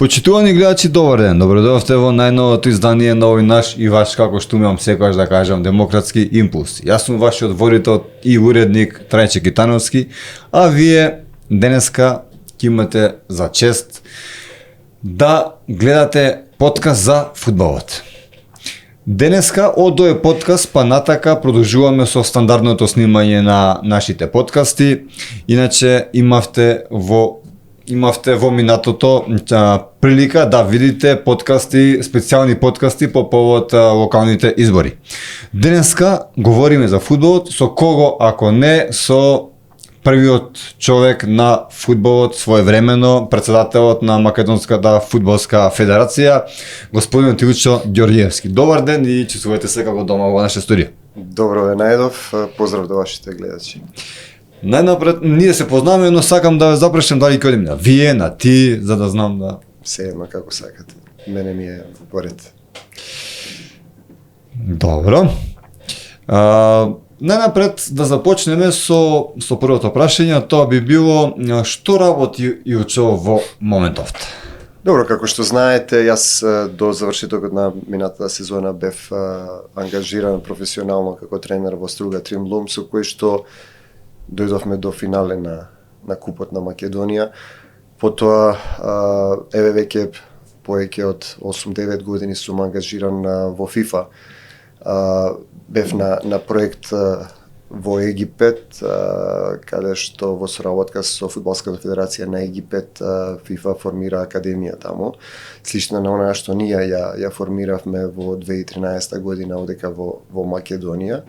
Почитувани гледачи, добар ден. Добредојавте во најновото издание на овој наш и ваш, како што умеам секогаш да кажам, демократски импулс. Јас сум вашиот водител и уредник Трајче Китановски, а вие денеска ќе имате за чест да гледате подкаст за фудбалот. Денеска од овој подкаст па натака продолжуваме со стандардното снимање на нашите подкасти. Иначе имавте во минатото прилика да видите подкасти, специјални подкасти по повод локалните избори. Денеска говориме за фудбалот, со кого ако не со првиот човек на фудбалот своевремено, председателот на Македонската фудбалска федерација, господин Тилчо Ѓорѓиевски. Добар ден и чувствувате се како дома во наше студио. Добро ве најдов, поздрав до вашите гледачи. Најнапред, ние се познаваме, но сакам да ве запрашам дали ќе одим на вие, на ти, за да знам да... Се едно како сакате. Мене ми е поред. Добро. Најнапред да започнеме со првото прашање, тоа би било што работи Илчо во моментов? Добро, како што знаете, јас до завршетокот на минатата сезона бев ангажиран професионално како тренер во Струга Тримблум, со кој што дојдовме до финале на Купот на Македонија. Потоа, еве веќе повеќе од 8-9 години сум ангажиран во ФИФА. Бев на проект во Египет, каде што во соработка со Фудбалската федерација на Египет, ФИФА формира академија таму, слично на она што ние ја формиравме во 2013 година одека во Македонија,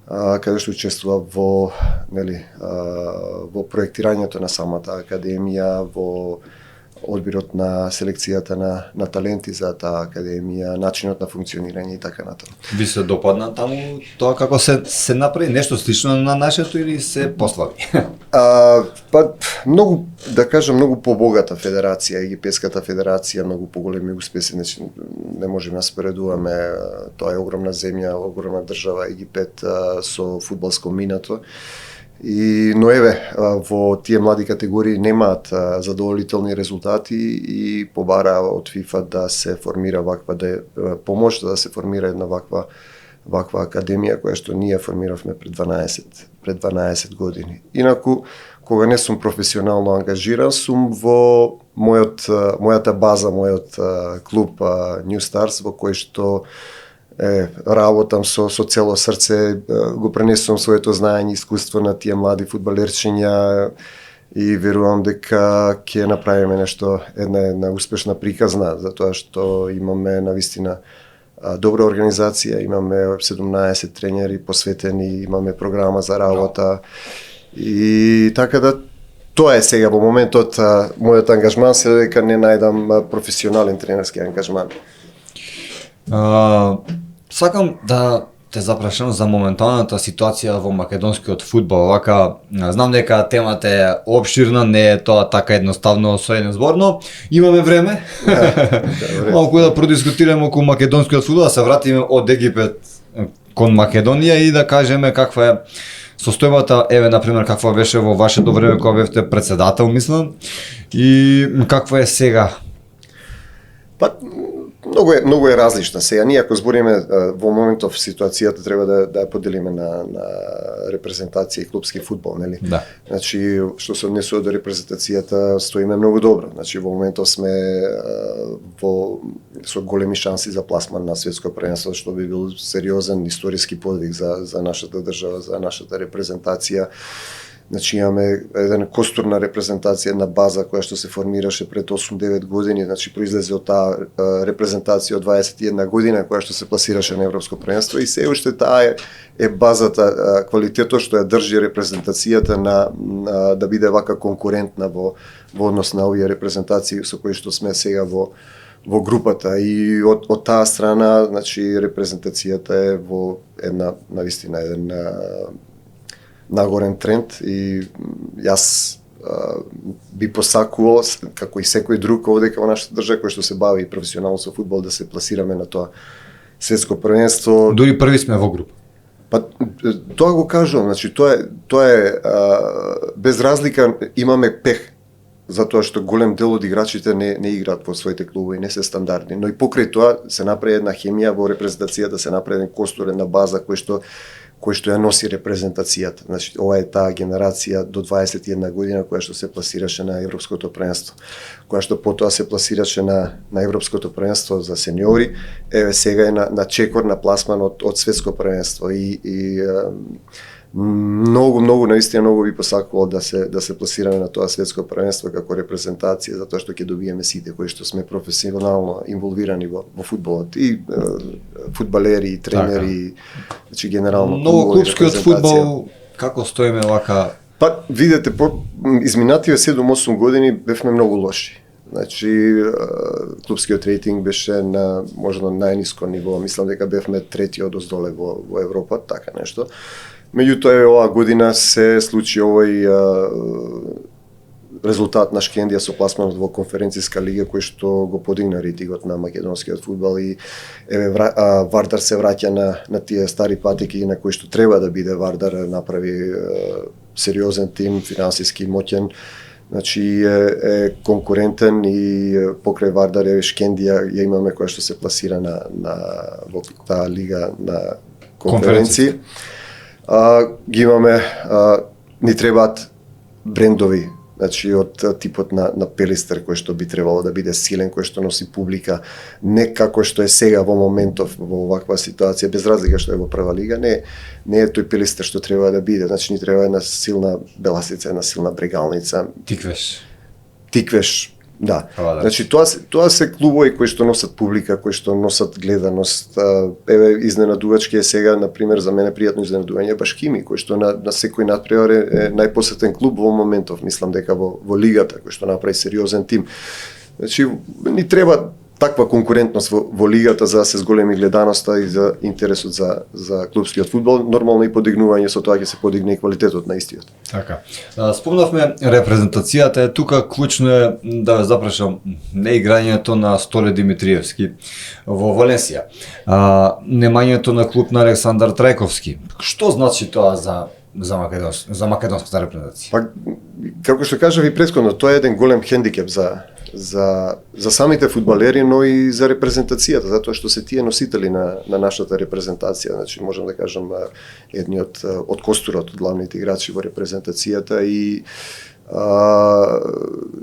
каде што учествува во проектирањето на самата академија, во одбирот на селекцијата на таленти за таа академија, начинот на функционирање и така натаму. Ви се допадна таму тоа како се направи нешто слично на нашето или се послаби? Многу, да кажам, многу побогата федерација, Египетската федерација, многу поголеми успеси, значи не можеме да споредуваме, тоа е огромна земја, огромна држава Египет со фудбалско минато. Но еве, во тие млади категории немаат задоволителни резултати и побара од ФИФА да се формира помош да се формира една ваква академија која што ние формиравме пред 12 години. Инаку, кога не сум професионално ангажиран, сум во мојата база, мојот клуб New Stars, во кој што работам со цело срце, го пренесувам своето знаење и искуство на тие млади фудбалерчиња и верувам дека ќе направиме нешто, една успешна приказна, затоа што имаме навистина добра организација, имаме 17 тренери посветени, имаме програма за работа и така да тоа е сега во моментот мојот ангажман, се дека не најдам професионален тренерски ангажман. Сакам да те запрашам за моменталната ситуација во македонскиот фудбал. Вака, знам дека темата е опширна, не е тоа така едноставно со еден збор, но имаме време. Малку да продискутираме околу македонскиот фудбал, да се вратиме од Египет кон Македонија и да кажеме каква е состојбата, еве например каква беше во вашето време кога бевте председател, мислам, и каква е сега? Многу е различна. Сега ние ако збориме во моментов ситуацијата треба да ја поделиме на репрезентација и клупски фудбал, нели? Да. Значи што се однесува до репрезентацијата, стоиме многу добро. Значи во моментов сме со големи шанси за пласман на светско првенство, што би бил сериозен историски подвиг за нашата држава, за нашата репрезентација. Значи имаме еден костур на репрезентација, една база која што се формираше пред 8-9 години, значи произлезе од таа репрезентација од 21 година која што се пласираше на европско првенство и се уште таа е базата, квалитетот што ја држи репрезентацијата да биде вака конкурентна во однос на овие репрезентации со кои што сме сега во групата и од таа страна, значи репрезентацијата е во навистина еден нагорен тренд и јас би посакувал, како и секој друг овдека во нашата држава кој што се бави професионално со фудбал, да се пласираме на тоа светско првенство. Дури први сме во група. Тоа го кажувам, значи тоа е без разлика имаме пех. затоа што голем дел од играчите не играат во своите клубови, не се стандардни. Но и покрај тоа се направи една хемија во репрезентацијата, се направи еден костур, една база кој што ја носи репрезентацијата. Значи, ова е таа генерација до 21 година која што се пласираше на Европското првенство, која што потоа се пласираше на Европското првенство за сениори, еве сега е на чекор на пласман од светско првенство и многу наистина многу би посакувал да се пласираме на тоа светско првенство како репрезентација, затоа што ќе добиеме сите кои што сме професионално инволвирани во фудбалот, и фудбалери, и тренери, значи генерално Многу клупскиот фудбал, како стоиме вака? Па, видете, изминативе 7-8 години бевме многу лоши. Значи, клупскиот рейтинг беше на можно најниско ниво, мислам дека бевме трети од оздоле во Европа, така нешто. Меѓутоа, оваа година се случи овој резултат на Шкендија со пласманот во конференцијска лига, кој што го подигна рейтингот на македонскиот фудбал, и еве Вардар се враќа на тие стари патеки на кои што треба да биде. Вардар направи сериозен тим, финансиски моќен, значи е конкурентен, и покрај Вардар е Шкендија ја имаме која што се пласира во таа лига на конференција. Ги имаме, ни требаат брендови, значи од типот на Пелистер, кој што би требало да биде силен, кој што носи публика, не како што е сега во моментов во оваква ситуација, без разлика што е во прва лига, не е тој Пелистер што треба да биде. Значи ни треба една силна Беласица, една силна Брегалница. Тиквеш. Да. Значи тоа се клубови кои што носат публика, кои што носат гледаност. Еве изненадувачки е сега, на пример, за мене пријатно изненадување е Башкими, кој што на секој надпревар е најпосетен клуб во моментов, мислам дека во лигата, кој што направи сериозен тим. Значи ни треба таква конкурентност во лигата за да се зголеми гледаноста и за интересот за клупскиот фудбал. Нормално и подигнување со тоа ќе се подигне и квалитетот на истиот. Така. Спомнавме репрезентацијата, тука клучно е да ве запрашам не играњето на Столе Димитриевски во Валенсија. Немањето на клуб на Александар Трајковски. Што значи тоа за македонската репрезентација? Па, како што кажав и претходно, тоа е еден голем хендикеп за самите фудбалери, но и за репрезентацијата, затоа што се тие носители на нашата репрезентација. Значи можам да кажам едни од костурот, од главните играчи во репрезентацијата, и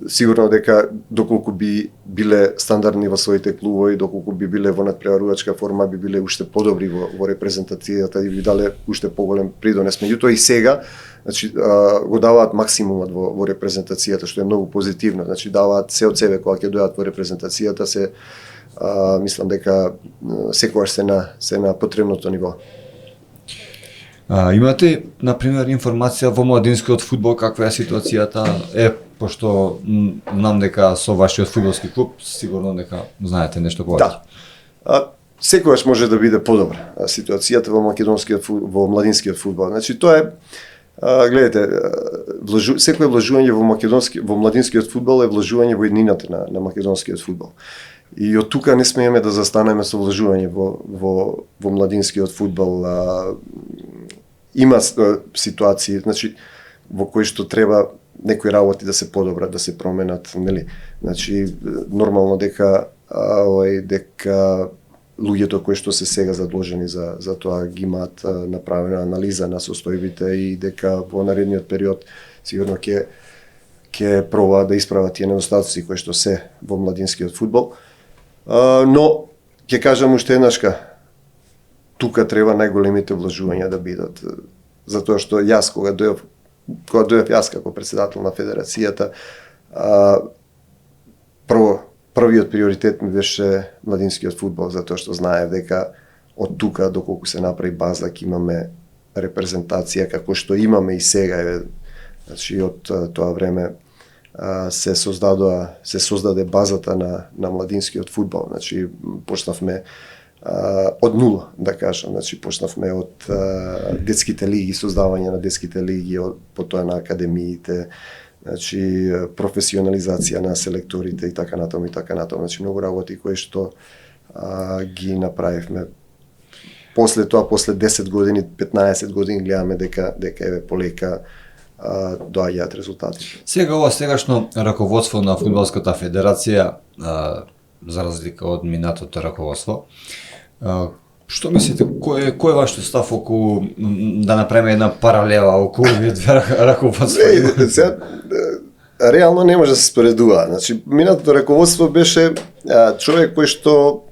сигурно дека доколку би биле стандардни во своите клубови, доколку би биле во надпреварувачка форма, би биле уште подобри во репрезентацијата и би дале уште поголем придонес. Меѓутоа и сега, значи го даваат максимумот во репрезентацијата, што е многу позитивно. Значи даваат се од себе кога ќе дојдат во репрезентацијата, мислам дека секогаш се на потребното ниво. Имате, например, информација во младинскиот фудбал каква е ситуацијата? Пошто знам дека со вашиот фудбалски клуб сигурно дека знаете нешто повеќе. Да. Секогаш може да биде подобра ситуацијата во младинскиот фудбал. Значи тоа е, гледате, секое вложување во младинскиот фудбал е вложување во еднината на македонскиот фудбал. И од тука не смееме да застанеме со вложување во младинскиот фудбал. Има ситуации, значи, во кои што треба некои работи да се подобрат, да се променат, нели? Значи, нормално дека луѓето кои што се сега задолжени за тоа ги имаат направена анализа на состојбите и дека во наредниот период сигурно ќе пробаат да исправат тие недостатоци кои што се во младинскиот фудбал. Но ќе кажам уште еднашка, тука треба најголемите вложувања да бидат, затоа што јас кога дојдов јас како претседател на федерацијата, првиот приоритет ми беше младинскиот фудбал, затоа што знаев дека од тука доколку се направи база ќе имаме репрезентација како што имаме и сега. Значи од тоа време се создаде базата на младинскиот фудбал. Значи почнавме од нула, да кажам. Значи почнавме од детските лиги, создавање на детските лиги, потоа на академиите, значи професионализација на селекторите и така натаму. Значи многу работи кои што ги направивме. После тоа, после 10 години, 15 години гледаме дека еве полека доаѓаат резултати. Сега ова сегашно раководство на фудбалската федерација, за разлика од минатото раководство, што мислите, кој е вашето став околу да направиме една паралела околу овие две раководства? Сега, реално не може да се споредува. Значи, минатото раководство беше човек кој што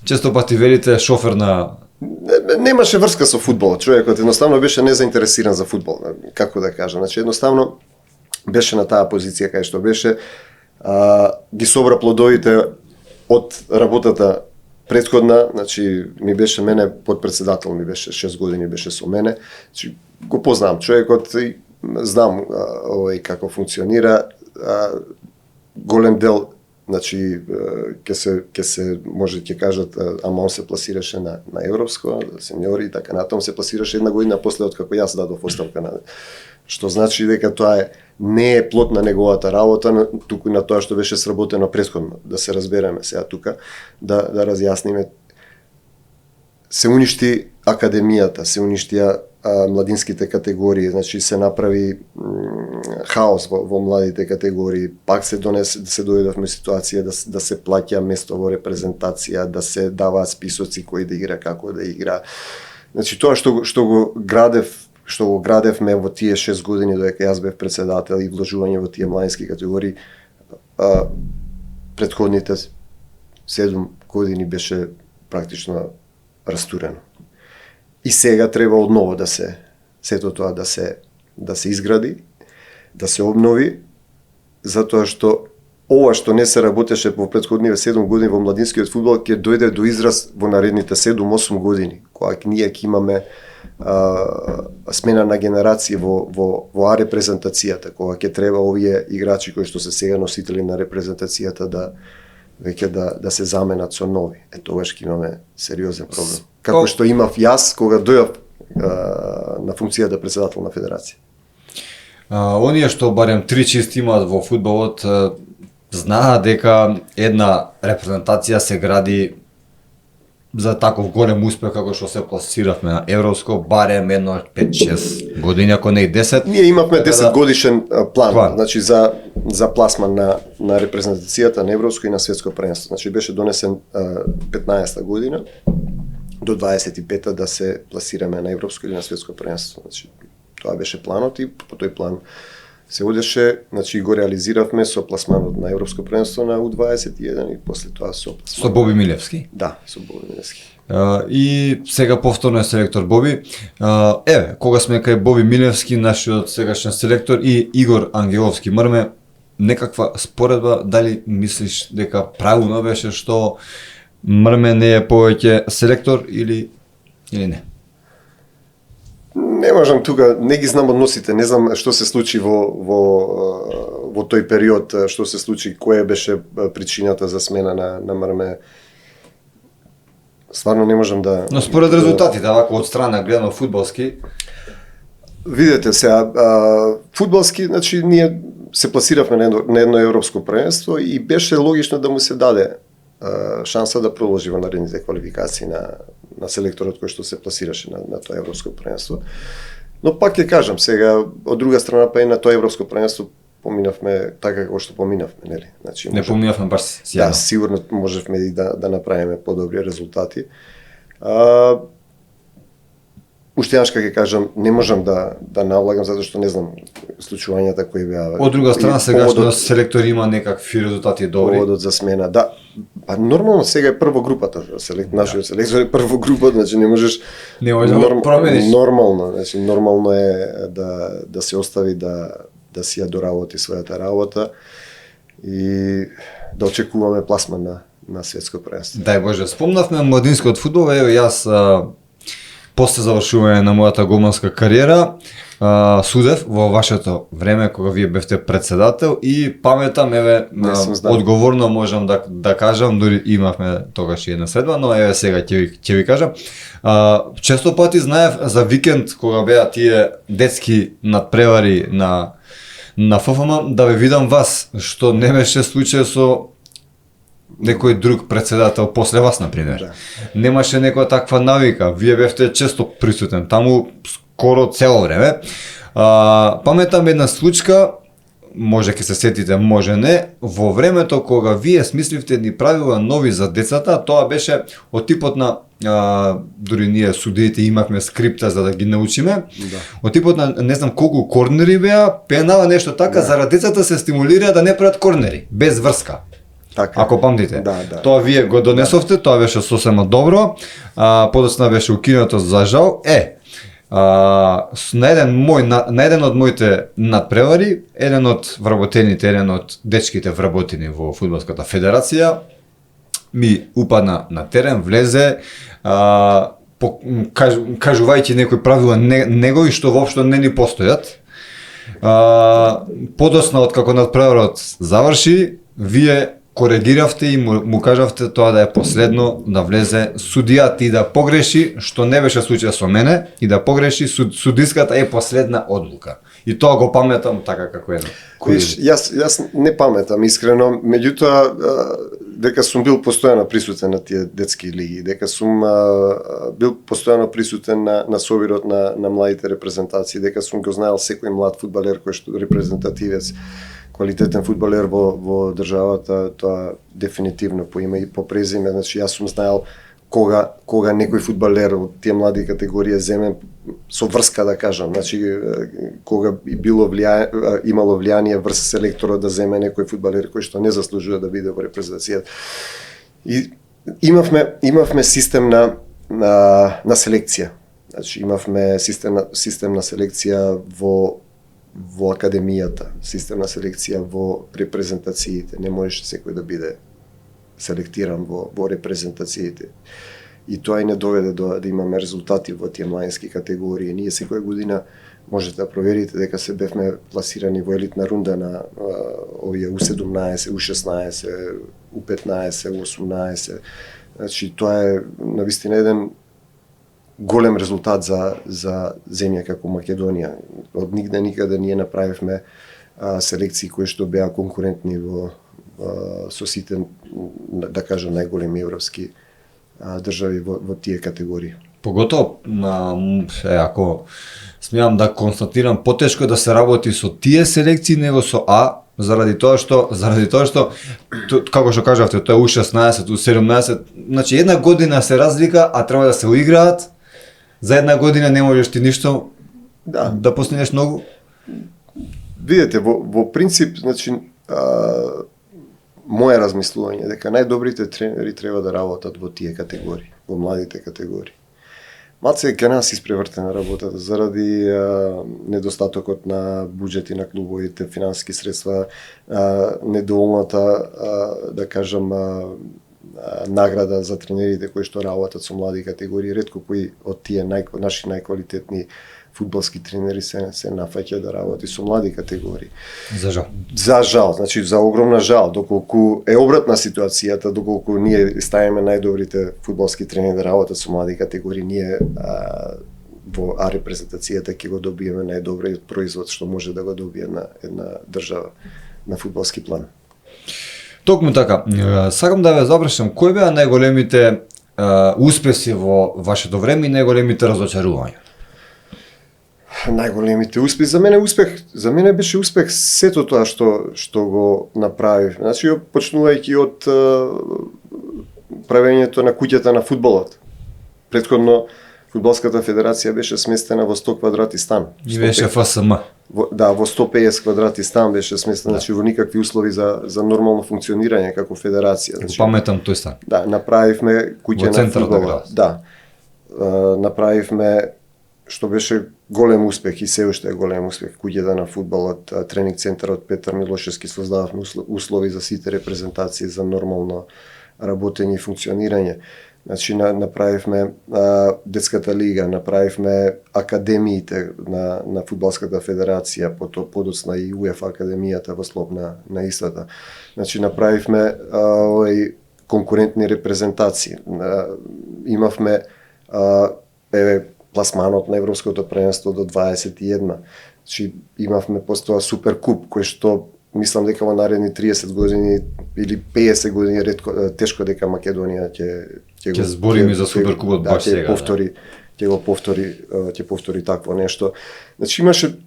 Често пати велите шофер на... немаше врска со фудбал. Човекот едноставно беше незаинтересиран за фудбал, како да кажам. Значи, едноставно беше на таа позиција кај што беше, ги собра плодовите од работата претходна, значи ми беше мене подпредседател, ми беше 6 години беше со мене. Значи, го познавам човекот и знам како функционира. Голем дел, значи ќе се може ќе кажат, ама он се пласираше на европско, сеньори и така натаму се пласираше една година после откако јас дадов оставка на, што значи дека тоа не е плод на неговата работа, туку на тоа што беше сработено претходно, да се разбереме сега тука, да разјасниме. Се уништи академијата, се уништија младинските категории, значи се направи хаос во младите категории, пак се дојдовме ситуација да се плаќа место во репрезентација, да се даваат списоци кој да игра, како да игра. Значи тоа што го градевме во тие 6 години додека јас бев председател и вложување во тие младински категории, претходните 7 години беше практично растурено. И сега треба одново да се сето тоа да се изгради, да се обнови, затоа што ова што не се работеше во претходниве 7 години во младинскиот фудбал ќе дојде до израз во наредните 7-8 години, кога ние ќе имаме смена на генерации во А репрезентацијата, кога ќе треба овие играчи кои што се сега носители на репрезентацијата веќе да се заменат со нови. Тогаш ќе имаме сериозен проблем. Како што имав јас кога дојав на функцијата председател на федерација. Оние што барем 3 чисти имаат во фудбалот, знаат дека една репрезентација се гради за таков голем успех како што се пласиравме на европско, барем едно 5-6 години, ако не и 10. Ние имавме 10 годишен план, значи за пласман на репрезентацијата на европско и на светско првенство. Значи беше донесен 15-та година до 25-та да се пласираме на европско или на светско првенство. Значи тоа беше планот и по тој план се одеше, значи го реализиравме со пласманот на европско првенство на U21 и после тоа со пласманот. Со Боби Милевски? Да, со Боби Милевски. И сега повторно е селектор Боби. Еве, кога сме кај Боби Милевски, нашиот сегашен селектор и Игор Ангеловски Мрме, некаква споредба, дали мислиш дека правилно беше што Мрме не е повеќе селектор или не? Не можам тука, не ги знам односите, не знам што се случи во тој период, што се случи, која беше причината за смена на Мрме. Стварно не можам да... Но според резултатите, вако од страна гледано фудбалски... Видете сега, фудбалски, значи ние се пласиравме на едно европско првенство и беше логично да му се даде шанса да продолжи во наредните квалификации на селекторот кој што се пласираше на тоа европско првенство. Но пак ќе кажам, сега од друга страна па и на тоа европско првенство поминавме така како што поминавме, нели? Значи не поминавме баш сјајно. Да, сигурно можевме и да направиме подобри резултати. Уште еднаш ќе кажам, не можам да навлагам затоа што не знам случувањата кои беа. Од друга страна сегашно селектор има некакви резултати добри. Поводот за смена, да. Па нормално сега е прво групата, нашиот селектор е прво група, значи не можеш да промениш. Нормално, значи нормално е да се остави да си ја доработи својата работа и да очекуваме пласман на светско првенство. Дај Боже, спомнавме младинскиот фудбал, ево јас после завршување на мојата голманска кариера судев во вашето време кога вие бевте председател и паметам, еве, одговорно можам да кажам, дури имавме тогаш и една средба, но еве сега ќе ви кажам. Често пати знаев за викенд кога беа тие детски надпревари на ФФМ да ве видам вас, што не беше случај со некој друг председател после вас, например. Да. Немаше некоја таква навика, вие бевте често присутен таму скоро цело време. Паметам една случка, може ќе се сетите, може не, во времето кога вие смисливте ни правила нови за децата, тоа беше од типот на дури ние судиите имавме скрипта за да ги научиме. Да. Од типот на не знам колку корнери беа, пенава нешто така, за да децата се стимулира да не прават корнери, без врска. Така. Ако памтите. Да. Тоа вие го донесовте, тоа беше сосема добро. Подоцна беше укинато за жал. На еден од моите надпревари, еден од вработените, еден од дечките вработени во фудбалската федерација ми упадна на терен, влезе, кажувајќи некои правила негови што воопшто не ни постојат. Подоцна од како надпреварот заврши, вие коригиравте и му кажавте тоа да е последно да влезе судијата и да погреши, што не беше случај со мене, и да погреши судиската е последна одлука. И тоа го паметам така како едно. Виж, јас не паметам искрено, меѓутоа дека сум бил постојано присутен на тие детски лиги, дека сум бил постојано присутен на собирот на младите репрезентации, дека сум го знаел секој млад фудбалер кој што репрезентативец, квалитетен фудбалер во државата, тоа дефинитивно по име и по презиме, значи јас сум знаел кога некој фудбалер од тие млади категорија земе со врска да кажам, значи кога било имало влијание врз селекторот да земе некој фудбалер кој што не заслужува да биде во репрезентацијата. И имавме систем на селекција. Значи имавме систем на селекција во академијата, систем на селекција во репрезентациите. Не можеше секој да биде селектиран во репрезентациите. И тоа и не доведе да имаме резултати во тие младински категории. Ние секоја година можете да проверите дека се бевме пласирани во елитна рунда на овие U17, U16, U15, U18. Значи тоа е навистина еден голем резултат за земја како Македонија. Од нигде никаде ние направивме селекции кои што беа конкурентни со сите, да кажам, најголеми европски држави во тие категории. Поготово, ако смеам да констатирам, потешко е да се работи со тие селекции него со заради тоа што како што кажавте, тоа е U16, U17, значи една година се разлика, а треба да се уиграат. За една година не можеш ти ништо да постигнеш многу. Видете, во принцип, значи моје размислување дека најдобрите тренери треба да работат во тие категории, во младите категории. Малце кај нас испревртена работата заради недостатокот на буџети на клубовите, финансиски средства, недоволната, да кажам, награда за тренерите кои што работат со млади категории. Ретко кои од тие наши најквалитетни фудбалски тренери се нафаќа да работи со млади категории. За жал. За жал, значи за огромна жал, доколку е обратна ситуацијата, доколку ние ставиме најдобрите фудбалски тренери да работат со млади категории, ние во репрезентацијата ќе го добиеме најдобриот производ што може да го добие една држава на фудбалски план. Токму така, сакам да ве запрашам, кои беа најголемите успеси во вашето време и најголемите разочарувања? Најголемите успеси, за мене беше успех сето тоа што го направив. Значи, почнувајќи од правењето на куќата на фудбалот. Претходно Фудбалската федерација беше сместена во 100 квадрати стан. И беше ФСМ. Во 150 квадрати стан беше сместена, значи во никакви услови за нормално функционирање како федерација. Значи, паметам тој стан. Да, направивме куќа на фудбалот. Да. Направивме што беше голем успех и се уште е голем успех. Куќата на фудбалот, тренинг центарот Петар Милошевски, создававме услови за сите репрезентации за нормално работење и функционирање. Значи направивме детската лига, направивме академиите на фудбалската федерација, подоцна и УЕФА академијата во слоб на истата. Значи направивме конкурентни репрезентации. Имавме пласманот на европското првенство до 21. Значи имавме постоја суперкуп кој што мислам дека во наредни 30 години или 50 години тешко дека Македонија ќе збориме за суперкупот баш сега. Ќе повтори такво нешто. Значи имаше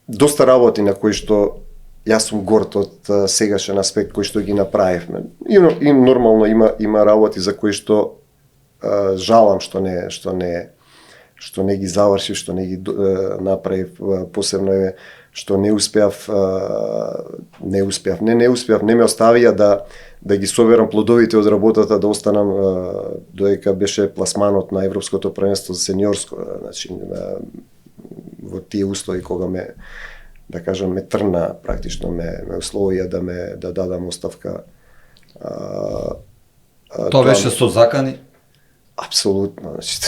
доста работи на кои што јас сум горд од сегашен аспект кој што ги направивме. И нормално има работи за кои што жалам што не ги завршив, што не ги направив, посебно е што не успеав, не ме оставија да ги соберам плодовите од работата, да останам додека беше пласманот на Европското првенство за сениорско, значи во тие услови кога ме, да кажам, ме трна, практично ме условија да дадам оставка. Тоа беше со закани? Апсолутно, значи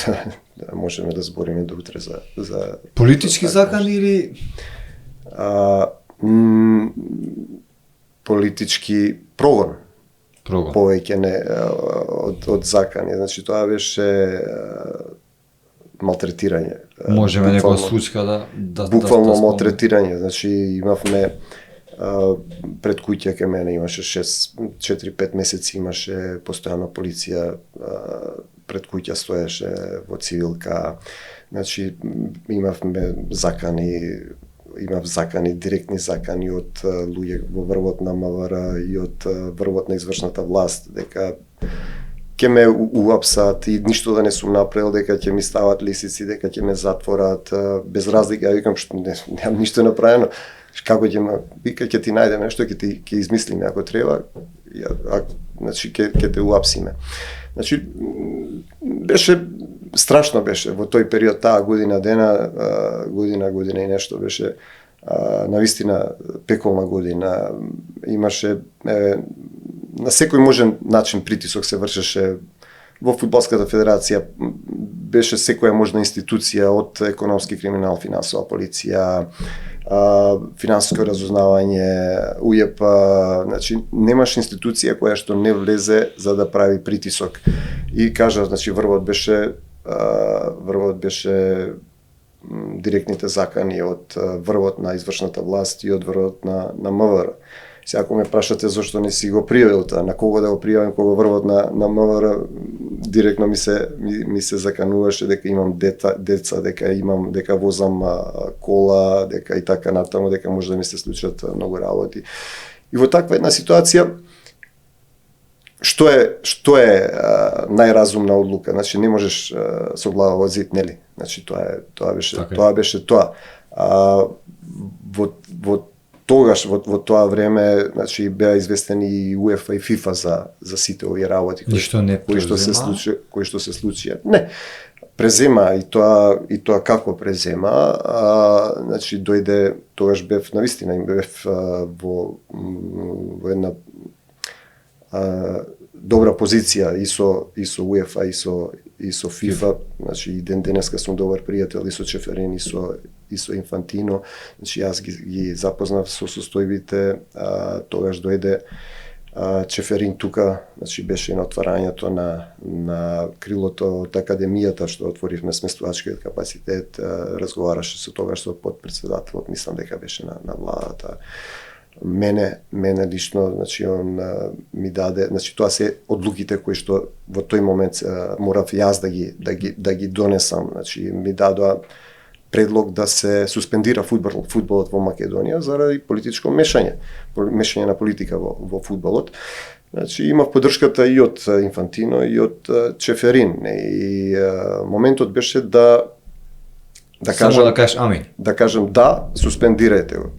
можеме да збориме до утре за Политички закани или политички прогон. прогон? Повеќе не од закани. Значи тоа беше малтретирање. Можеме некоја случка да буквално спомнеме? малтретирање. Значи имавме пред куќа кај мене имаше 4-5 месеци имаше постојано полиција пред куќа стоеше во цивилка. Значи имав закани, директни закани од луѓе во врвот на МВР и од врвот на извршната власт дека ќе ме уапсат и ништо да не сум направил, дека ќе ми стават лисици, дека ќе ме затворат без разлика. Ја викам што немам ништо направено. Како ќе ме вика, ќе ти најдеме нешто, ќе измислиме ако треба, значи ќе те уапсиме. Значи беше страшно беше во тој период, таа година и нешто беше навистина пеколна година. Имаше на секој можен начин притисок се вршеше во фудбалската федерација, беше секоја можна институција од економски криминал, финансова полиција, финансиско разузнавање, УЈП, значи немаш институција која што не влезе за да прави притисок. И кажа, значи врвот беше директните закани од врвот на извршната власт и од врвот на МВР. Сега ако ме прашате зошто не си го пријавил тоа, на кого да го пријавим, кога врвот на МВР директно ми се закануваше дека имам деца, дека возам кола, дека и така натаму, дека може да ми се случат многу работи. И во таква една ситуација што е најразумна одлука? Значи не можеш со глава во зид, нели? Значи тоа беше тоа. Тогаш во тоа време, значи беа известени и УЕФА и ФИФА за сите овие работи кои што се случија. Не, презема и тоа како презема, значи дојде, тогаш бев навистина во една добра позиција и со УЕФА и со ФИФА, значи и денеска сум добар пријател и со Чеферин и со Инфантино, значи јас ги запознав со состојбите, тогаш дојде Чеферин тука, значи беше на отварањето на крилото од академијата што отворивме сместувачкиот капацитет, разговараше со тогаш со подпредседателот, мислам дека беше на владата. Мене лично, значи он ми даде, значи тоа се одлуките кои што во тој момент морав јас да ги донесам, значи ми дадоа предлог да се суспендира фудбалот во Македонија заради политичко мешање на политика во фудбалот. Значи имав поддршката и од Инфантино и од Чеферин и моментот беше да кажам да, суспендирајте го.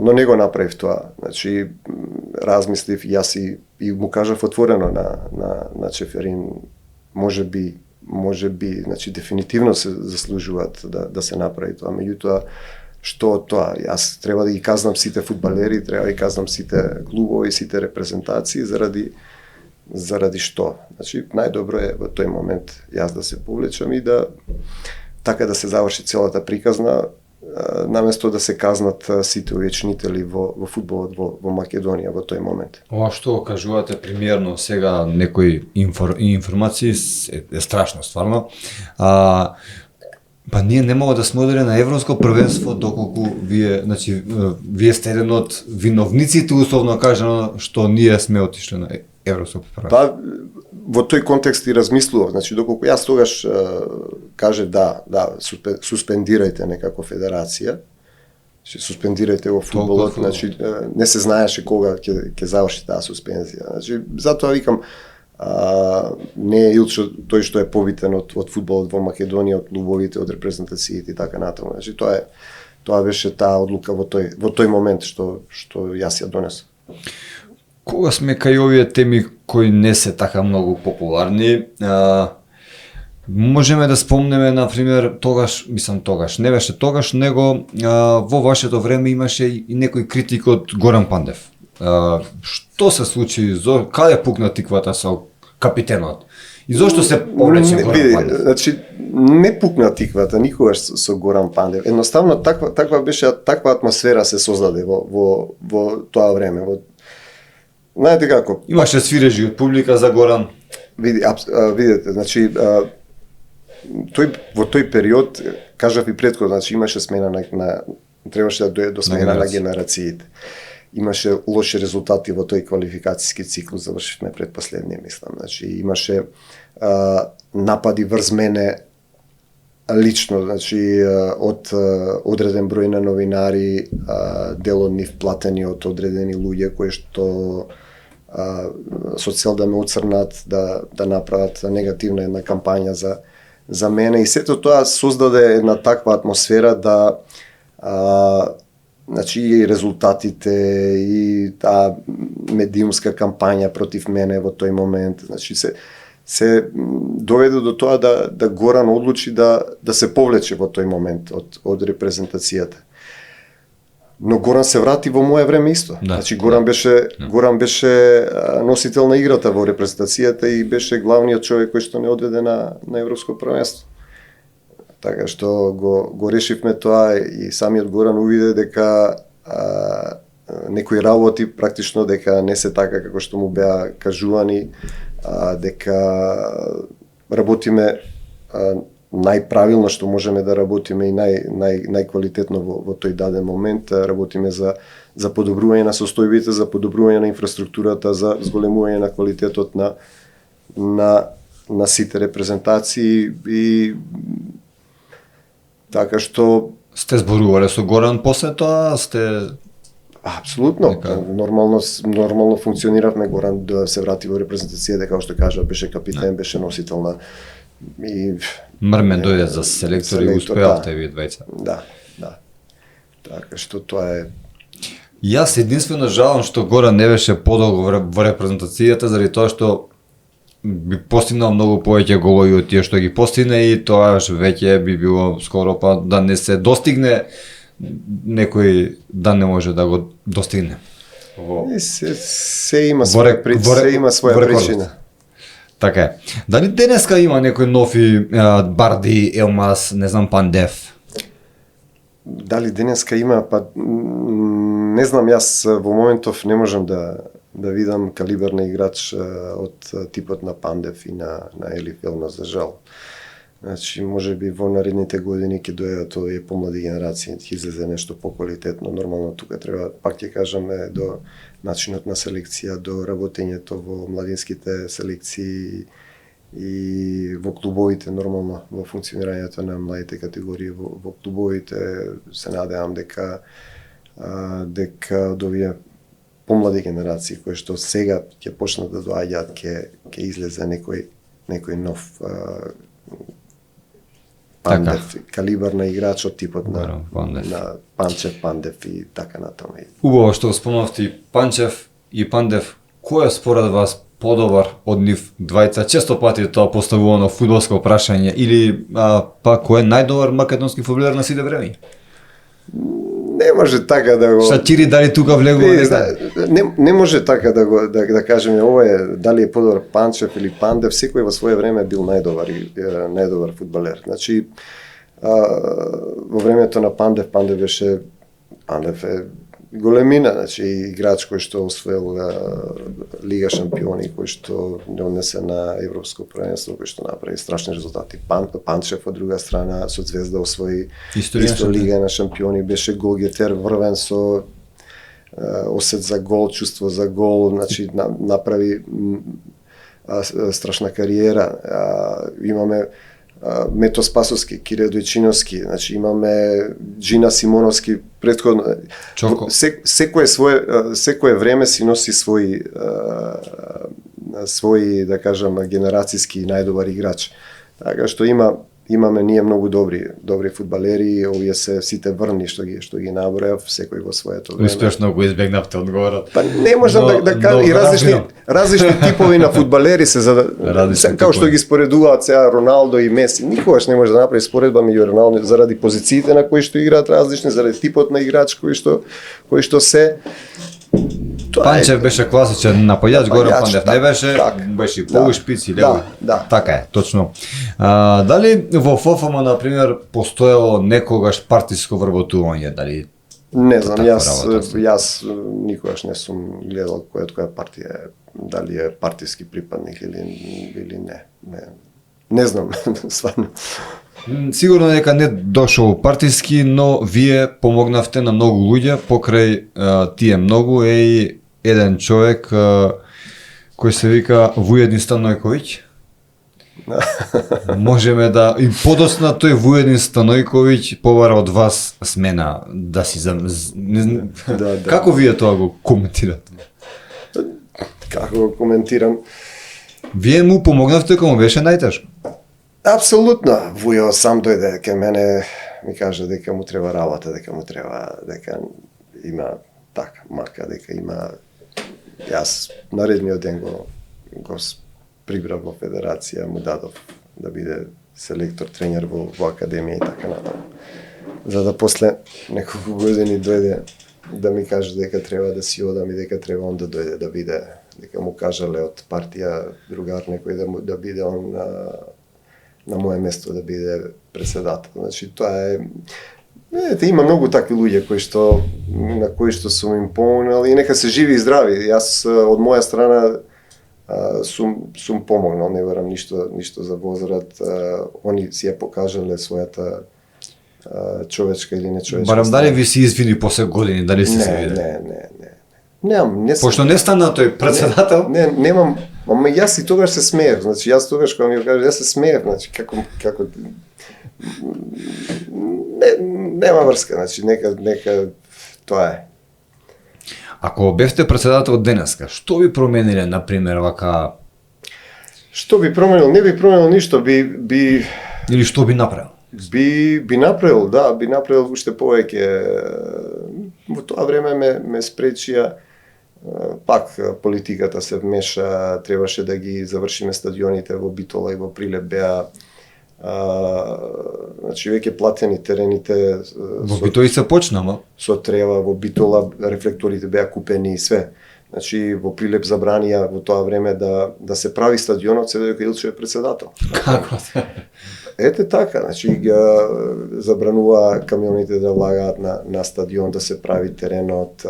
Но не го направив тоа. Значи размислив јас и му кажав отворено на Чеферин, може би, значи дефинитивно се заслужуваат да се направи тоа. Меѓутоа, што од тоа? Јас треба да ги казнам сите фудбалери, треба да ги казнам сите клубови, сите репрезентации заради што? Значи најдобро е во тој момент јас да се повлечам и да се заврши целата приказна, наместо да се казнат сите увечнители во фудбалот во Македонија во тој момент. Ова што кажувате примерно сега некои информации е страшно стварно. Па ние не мога да сме одели на Европско првенство доколку вие сте еден од виновниците условно кажано што ние сме отишли на Европско првенство? Па, во тој контекст и размислував, значи доколку јас тогаш каже да, суспендирајте некако федерација, значи суспендирајте во фудбалот, значи не се знаеше кога ќе заврши таа суспензија. Значи затоа викам не е Илчо тој што е побитен од фудбалот во Македонија, од клубовите, од репрезентациите и така натаму. Значи тоа беше таа одлука во тој момент што јас ја донесов. Кога сме кај овие теми кои не се така многу популарни, можеме да спомнеме, например, не беше тогаш, него во вашето време имаше и некој критик од Горан Пандев. Што се случи, каде пукна тиквата со капитенот? И зошто се повлече Горан Пандев? Значи, не пукна тиквата никогаш со Горан Пандев. Едноставно таква атмосфера се создаде во тоа време. Знаете како? Имаше свирежи од публика за Горан. Видете, значи во тој период, кажав и претходно, значи имаше смена требаше да дојде до смена на генерациите. Имаше лоши резултати во тој квалификацијски циклус, завршивме предпоследни, мислам. Значи имаше напади врз мене лично, значи од одреден број на новинари, дел од нив платени од одредени луѓе кои што со цел да ме уцрнат, да направат негативна една кампања за мене, и сето тоа создаде една таква атмосфера да значи и резултатите и таа медиумска кампања против мене во тој момент, значи се доведе до тоа да Горан одлучи да се повлече во тој момент од репрезентацијата. Но Горан се врати во мое време исто. Значи Горан беше носител на играта во репрезентацијата и беше главниот човек кој што не одведе на Европско првенство. Така што го решивме тоа и самиот Горан увиде дека некои работи практично дека не се така како што му беа кажувани, дека работиме најправилно што можеме да работиме и најквалитетно во тој даден момент, работиме за подобрување на состојбите, за подобрување на инфраструктурата, за зголемување на квалитетот на сите репрезентации и така што сте зборувале со Горан после тоа, Апсолутно. Нормално функциониравме. Горан да се врати во репрезентацијата, како што кажа, беше капитен, беше носител на и Мрмен дојде за селектор и успеавте вие двајца. Да. Така што тоа е. Јас единствено жалам што Горан не беше подолго во репрезентацијата, заради тоа што би постигнал многу повеќе голови од тие што ги постигне и тоа веќе би било скоро па да не се достигне некој да не може да го достигне. Се има своја причина. Така е. Дали денеска има некои нови Барди, Елмаз, не знам, Пандев? Дали денеска има, па не знам, јас во моментов не можам да видам калибар на играч од типот на Пандев и на Елиф Елмаз, за жал. Значи, може би во наредните години ќе дојдат овие помлади генерации, ќе излезе нешто поквалитетно. Нормално тука треба, пак ќе кажаме, до начинот на селекција, до работењето во младинските селекции и во клубовите, нормално, во функционирањето на младите категории во клубовите. Се надевам дека од овие помлади генерации кои што сега ќе почнат да доаѓаат, ќе излезе некој нов Пандев, калибар на играч од типот на Панчев, Пандев и така натаму. Убаво што спомнавте и Панчев и Пандев, кој е според вас подобар од нив двајца? Често пати тоа поставувано фудбалско прашање, или па кој е најдобар македонски фудбалер на сите времења? Не може така да го... Шатири дали тука влегува? Не може така да кажеме ова е дали е подобар Панчев или Пандев, секој во свое време бил најдобар фудбалер. Значи во времето на Пандев е големина, значи играч кој што освоил Лига шампиони, кој што не однесе на Европско првенство, кој што направи страшни резултати. Панчев од друга страна со Звезда освои исто Лига на шампиони, беше голгетер, врвен со осет за гол, чувство за гол, значи направи страшна кариера. Имаме Мето Спасовски, Кире Дојчиновски, значи имаме Джина Симоновски претходно. Чоко. Секое време си носи свој да кажам генерацијски најдобар играч. Така што имаме ние многу добри фудбалери, овие се сите врни што ги набројав, секој во своето време. Успешно го избегнавте одговорот. Па не можам да кажам и различни типови на фудбалери се за како што ги споредуваат сега Роналдо и Меси. Никогаш не може да направи споредба меѓу Роналдо заради позициите на кои што играат различни, заради типот на играч кои што се. Панчев беше класичен напаѓач, Горан Пандев не беше полушпиц и лево. Така е, точно. Дали во ФФМ, например, постоело некогаш партиско вработување, дали? Не знам, јас никогаш не сум гледал која партија е, дали е партиски припадник или не. Не знам, стварно. Сигурно дека не дошол партиски, но вие помогнавте на многу луѓе, покрај тие многу е и еден човек кој се вика Вуједин Станојковиќ. Можеме да и подосна тој Вуједин Станојковиќ побара од вас смена да си Како вие тоа го коментирате? Како го коментирам? Вие му помогнавте кога му беше најтешко. Апсолутно. Вујо сам дојде кај мене, ми кажа дека му треба работа, дека има така, мака, дека има. Јас наредниот ден го прибрав во федерација, му дадов да биде селектор, тренер во академија и така натаму. За да после неколку години дојде да ми каже дека треба да си одам и дека треба он да дојде да биде, дека му кажале од партија другар некој да биде он на моје место да биде председател. Значи тоа е има многу такви луѓе на кои што сум им помогнал и нека се живи и здрави. Јас од моја страна сум помогнал, не барам ништо за возраст. Они си ја покажале својата човечка или нечовечка. Барам дали ви се извини после години, дали сте се видели? Не. Пошто не стана тој председател? Немам. Ама јас и тогаш се смеев, значи јас тогаш кога ми го кажа, јас се смеев, значи како нема врска, значи нека тоа е. Ако бевте председател денеска, што би промениле, например, вака? Што би променил? Не би променил ништо, би Или што би направил? Би направил уште повеќе. Во тоа време ме спречија, пак политиката се вмеша, требаше да ги завршиме стадионите во Битола и во Прилеп беа значи веќе платени терените. Во Битола се почна, ма? Со трева, во Битола рефлекторите беа купени и све. Значи во Прилеп забранија во тоа време да се прави стадионот се дека Илчо е председател. Како? Ете така, значи забранува камионите да влагаат на стадион, да се прави теренот,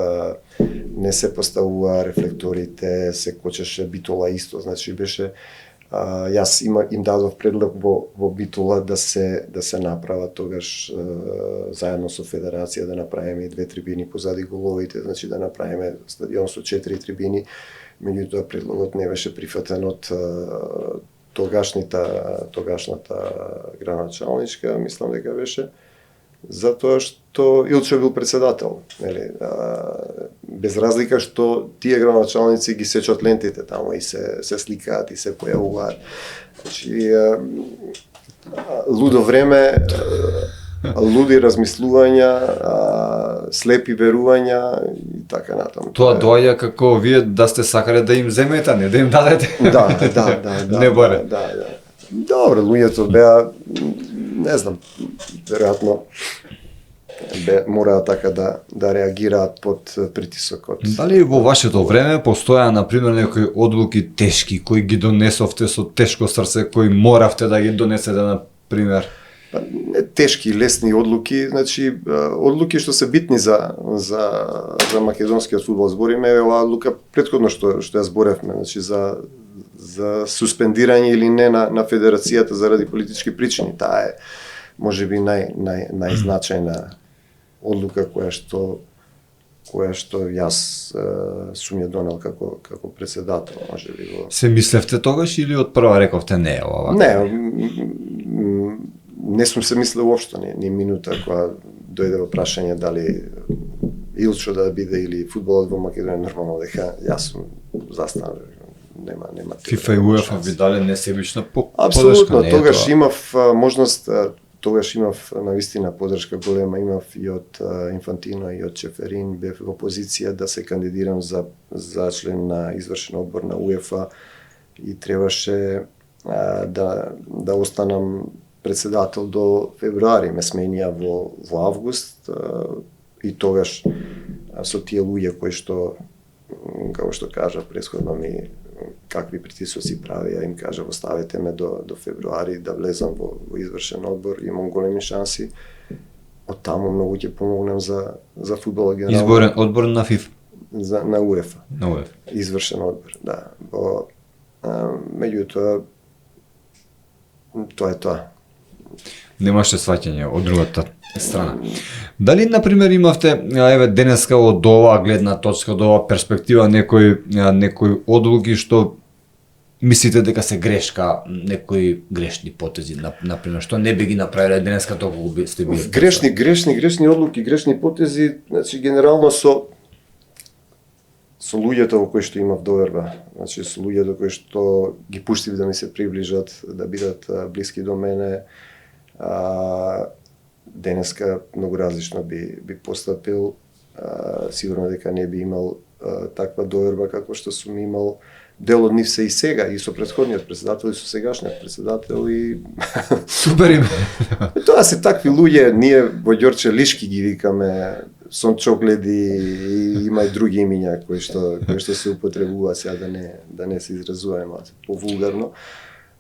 не се поставува рефлекторите, се кочеше Битола исто, значи беше јас им дадов предлог во Битола да се направа тогаш заедно со федерација да направиме 2 трибини позади головите, значи да направиме стадион со 4 трибини, меѓутоа предлогот не беше прифатен од тогашната градоначалничка, мислам дека беше, затоа што Илчо бил председател, нели, без разлика што тие градоначалници ги сечат лентите таму и се сликаат и се појавуваат. Значи лудо време, луди размислувања, слепи верувања и така натаму. Тоа доаѓа како вие да сте сакале да им земете, не да им дадете. Да. Не баре. Да. Добро, луѓето беа, не знам, веројатно мораа така да реагираат под притисокот. Дали во вашето време постоја, например, некои одлуки тешки кои ги донесовте со тешко срце, кои моравте да ги донесете, например? Не тешки, лесни одлуки, значи одлуки што се битни за македонскиот фудбал. Збориме оваа одлука претходно што ја зборевме, значи за суспендирање или не на федерацијата заради политички причини. Таа е можеби најзначајна одлука која што која што јас сум ја донел како председател, може би во... Се мислевте тогаш или од прва рековте не ова? Не сум се мислел уопшто, ни минута кога дојде во прашање дали Илчо да биде или фудбалот во Македонија, нормално дека јас сум застанал, нема ФИФА и УЕФА ви дале несебична поддршка. Апсолутно, тогаш имав можност, тогаш имав навистина поддршка голема, имав и од Инфантино и од Чеферин, бев во позиција да се кандидирам за член на извршен одбор на УЕФА и требаше да останам председател до февруари, ме сменија во август и тогаш со тие луѓе кои што, како што кажа претходно ми, какви притисоци прави, ја им кажа оставете ме до февруари да влезам во извршен одбор, имам големи шанси. Од таму многу ќе помогнам за фудбалот генерално. Изборен одбор на ФИФА? На УЕФА. На УЕФА. Извршен одбор, да. Меѓутоа, тоа е тоа. Немаше сваќање од другата страна. Дали, например, имавте, еве, денеска од оваа гледна точка, од оваа перспектива, некои одлуки што мислите дека се грешка, некои грешни потези, например, што не би ги направиле денеска толку сте били? Грешни одлуки, грешни потези, значи генерално со луѓето во кои што имав доверба, значи со луѓето кои што ги пуштив да ми се приближат, да бидат блиски до мене, денеска многу различно би постапил, сигурно дека не би имал таква доверба како што сум имал. Дел од нив се и сега, и со претходниот председател, и со сегашниот председател, и... Супер име! Тоа се такви луѓе, ние во Ѓорче Лишки ги викаме сончогледи, и има и други имиња кои што се употребуваат, сега да не се изразуваме повулгарно.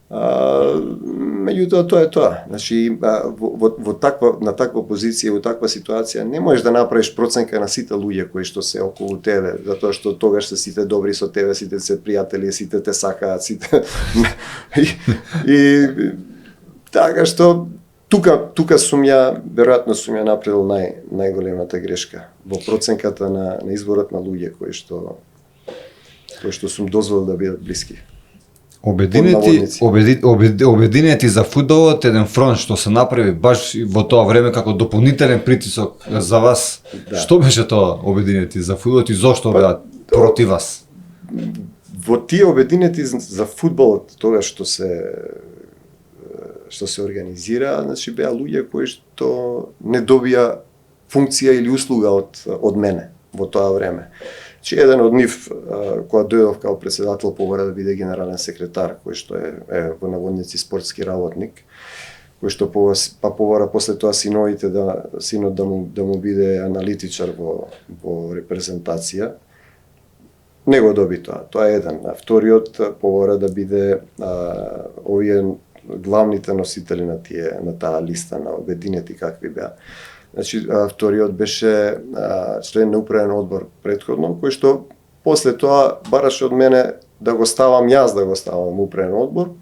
Меѓутоа тоа е тоа. Значи на таква позиција, во таква ситуација не можеш да направиш проценка на сите луѓе кои што се околу тебе, затоа што тогаш се сите добри со тебе, сите се пријатели, сите те сакаат, сите и така што тука сум ја, веројатно сум ја направил најголемата грешка во проценката на изборот на луѓе кои што сум дозволил да бидат блиски. Обединети за фудбалот, еден фронт што се направи баш во тоа време како дополнителен притисок за вас. Да. Што беше тоа обединети за фудбалот и зошто беа против вас? Во тие обединети за фудбалот, тоа што се организира, значи беа луѓе кои што не добија функција или услуга од мене во тоа време. Че еден од нив, кога дојдов као председател, побара да биде генерален секретар, кој што е во наводници спортски работник, кој што побара после тоа синот да му биде аналитичар во репрезентација. Не го доби тоа. Тоа е еден. А вториот побара да биде овие главните носители на таа листа на обединети какви беа. Значи, вториот беше член на управен одбор претходно, кој што после тоа бараше од мене да го ставам управен одбор.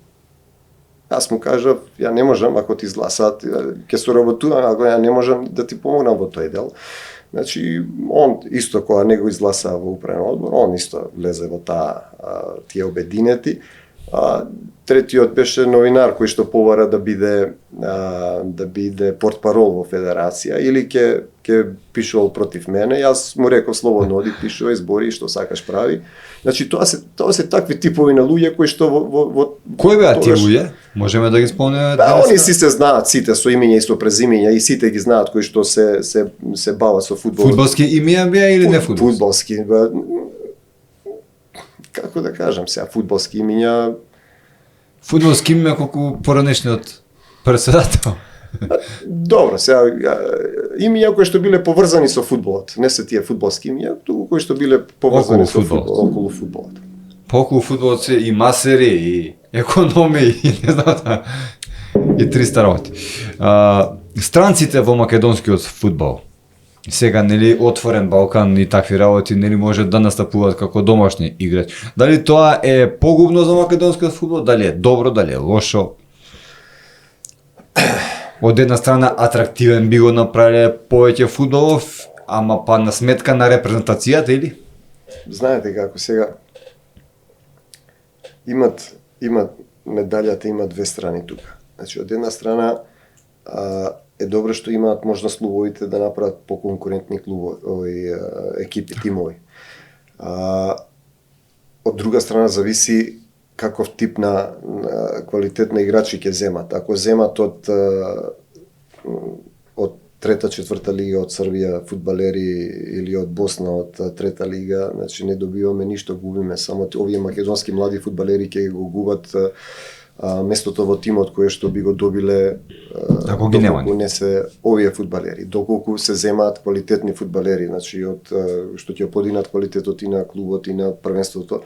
Јас му кажав, ја не можам, ако ти изгласаат, ќе соработувам, ако ја не можам да ти помогнам во тој дел. Значи, он исто кога не го изгласаа во управен одбор, он исто влезе во тие обединети. Третиот беше новинар кој што побара да биде портпарол во федерација или ќе пишувал против мене. Јас му реков слободно оди, пишувај, збори што сакаш прави. Значи тоа се такви типови на луѓе кои што во кои беа тие луѓе? Можеме да ги спомнеме? Да, они си се знаат сите со имиња и со презимиња и сите ги знаат кои што се бават со фудбал. Фудбалски имиња беа или не фудбалски? Фудбалски, како да кажам сега, фудбалски имиња. Фудбалски имиња колку поранешниот председател. Добро, сега имиња кои што биле поврзани со фудбалот, не се тие фудбалски имиња, туку кои што биле поврзани со фудбалот, околу фудбалот. Околу фудбалот се и масери, и економи, и не знам, и 300 работи. Странците во македонскиот фудбал, сега нели отворен Балкан и такви работи нели може да настапуваат како домашни играчи. Дали тоа е погубно за македонскиот фудбал, дали е добро, дали е лошо? Од една страна атрактивен би го направиле повеќе фудбалов, ама па на сметка на репрезентацијата или? Знаете како сега имат медалјата има две страни тука. Значи од една страна е добро што имаат можност клубовите да направат поконкурентни клубови, екипи, тимови. Од друга страна зависи каков тип на квалитет на играчи ќе земат. Ако земат од трета, четврта лига од Србија фудбалери или од Босна од трета лига, значи не добиваме ништо, губиме само овие македонски млади фудбалери ќе го губат местото во тимот кое што би го добиле ако ги нема не се овие фудбалери, доколку се земаат квалитетни фудбалери, значи од што ќе подинат квалитетот и на клубот и на првенството,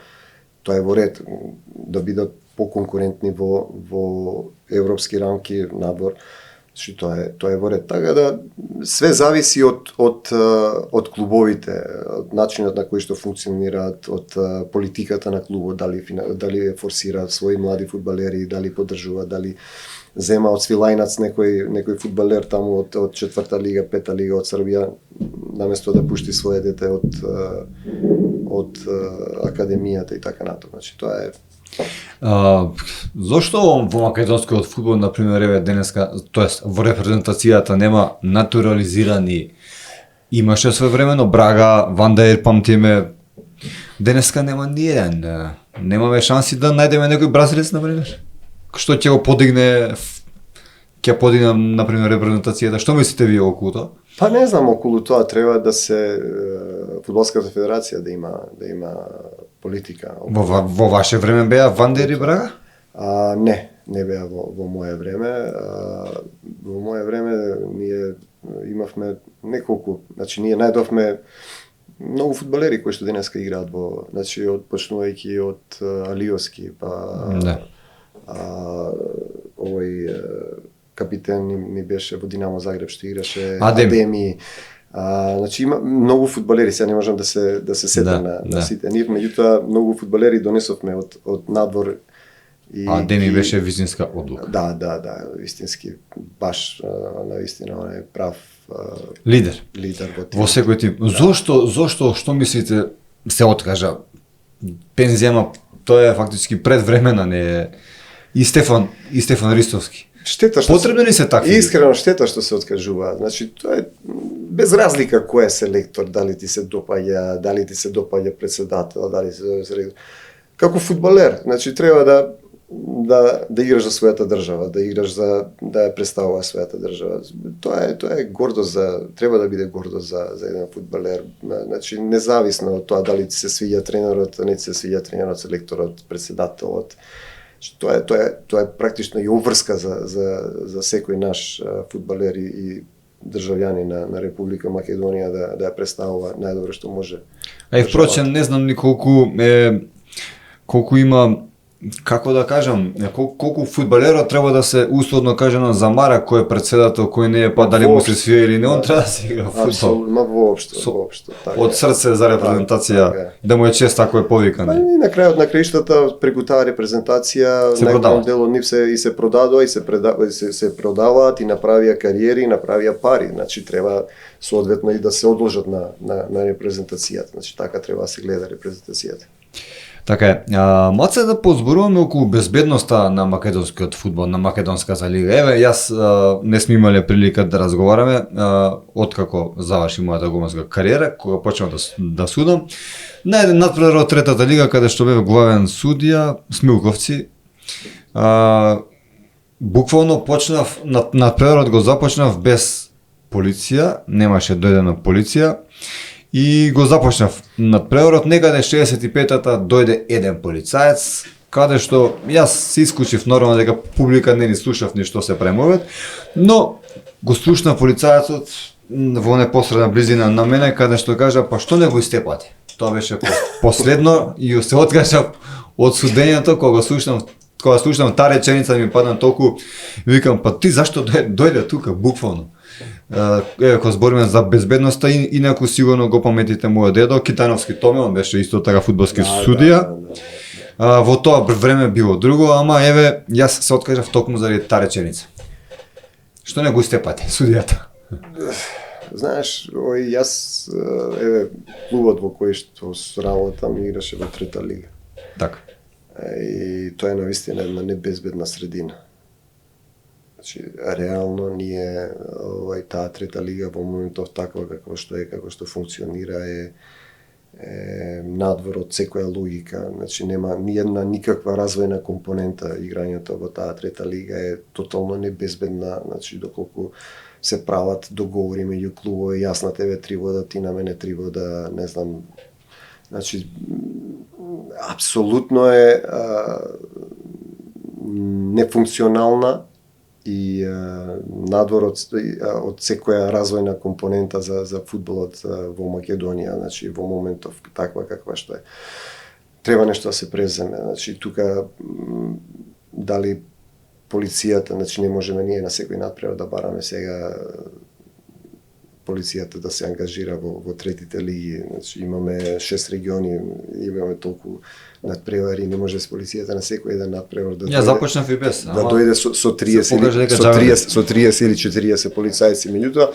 тоа е во ред да бидат поконкурентни во европски рамки надвор. Значи тоа е во ред. Така да све зависи од клубовите, од начинот на кој што функционираат, од политиката на клубот, дали форсираат своји млади фудбалери, дали поддржуваат, дали зема од свилајнац некој фудбалер таму од четврта лига, пета лига од Србија, наместо да пушти свое дете од академијата и така натаму. Значи тоа е зошто во македонскиот фудбал, например, еве денеска, тоест во репрезентацијата нема натурализирани, имаше своевремено Брага, Вандаер, памтиме, денеска нема ниеден, немаме шанси да најдеме некој бразилец, например, што ќе го подигне, ќе подигне, например, репрезентацијата. Што мислите вие околу тоа? Па не знам, околу тоа треба да се фудбалската федерација да има политика. Во ваше време беа Вандер и Брага? Не беа во мое време. Во мое време ние имавме неколку, значи ние најдовме многу фудбалери кои што денеска играат значи почнувајќи од Алиовски, па овој капитен ми беше во Динамо Загреб што играше Адеми. Значи има многу фудбалери, сега не можам да се сетам на сите нив, меѓутоа многу фудбалери донесовме од надвор. Адеми беше вистинска одлука. Да, вистински, баш навистина он е прав лидер во секој тим. Зошто, што мислите, се откажа пензијама, тоа е фактички предвремена, не е и Стефан Ристовски. Штета што потребни ли се такви? Искрено штета што се откажуваат. Значи тоа е без разлика кој е селектор, дали ти се допаѓа председател, дали се како фудбалер, значи треба да играш за својата држава, да играш да ја представува својата држава. Тоа е гордост треба да биде гордост за еден фудбалер. Значи независно од тоа дали ти се свиѓа тренерот, не ти се свиѓа тренерот, селекторот, председателот. Тоа е практично и обврска за секој наш фудбалер и државјани на Република Македонија да ја представува најдобро што може. Впрочем, не знам ни колку има, како да кажам, колку фудбалерот треба да се условно кажано замара кој е председател, кој не е, па дали му се свија или не, он треба да се игра фудбал. Апсолутно, воопшто. Од срце за репрезентација, да му е чест ако е повикан. И на крајот на краиштата, преку таа репрезентација, најголем дел од нив се продадоа и се продаваат и направија кариери, и направија пари. Значи треба соодветно и да се одложат на репрезентацијата. Значи така треба да се гледа репрезентацијата. Така е. Маце да позборуваме околу безбедноста на македонскиот фудбал, на македонската лига. Еве, јас не сме имале прилика да разговараме откако заврши мојата голманска кариера, кога почнав да судам. На еден надпревар од третата лига, каде што бев главен судија, Смилковци, буквално почнав, надпреварот го започнав без полиција, немаше дојдена полиција, и го започнав надпреварот, некаде 65-та дојде еден полицаец, каде што јас се исклучив нормално дека публика не ни слушав ни што се премовет, но го слушна полицаецот во непосредна близина на мене, каде што кажа, па што не го истепате? Тоа беше последно и се откажав од судењето, кога слушнам таа реченица ми падна толку, викам, па ти зашто дојде тука, буквално? Еве, кога збориме за безбедноста, инаку сигурно го паметите мојот дедо, Китановски Томе, он беше исто така фудбалски судија. Во тоа време било друго, ама еве, јас се откажав токму заради таа реченица. Што не го истепате, судијата? знаеш, јас, еве, клубот во кој што работам играше во трета лига. Така. И тоа е навистина една небезбедна средина. Значи, реално ние таа трета лига во моментов таква како што функционира е надвор од секоја логика. Значи нема ни една никаква развојна компонента играњето во таа трета лига е тотално небезбедна, значи доколку се прават договори меѓу клубови, јас на тебе 3 вода, ти на мене 3 вода, не знам. Значи апсолутно е нефункционална и надвор од секоја развојна компонента за фудбалот во Македонија, значи во моментов таква каква што е. Треба нешто да се преземе, значи тука дали полицијата, значи не можеме ние на секој надпревар да бараме сега полицијата да се ангажира во третите лиги. Значи имаме 6 региони, имаме толку надпревари, не може с полицијата на секој еден надпревар да Ја започнав и без. Да дојде со 30 со 30 или 40 полицајци, меѓутоа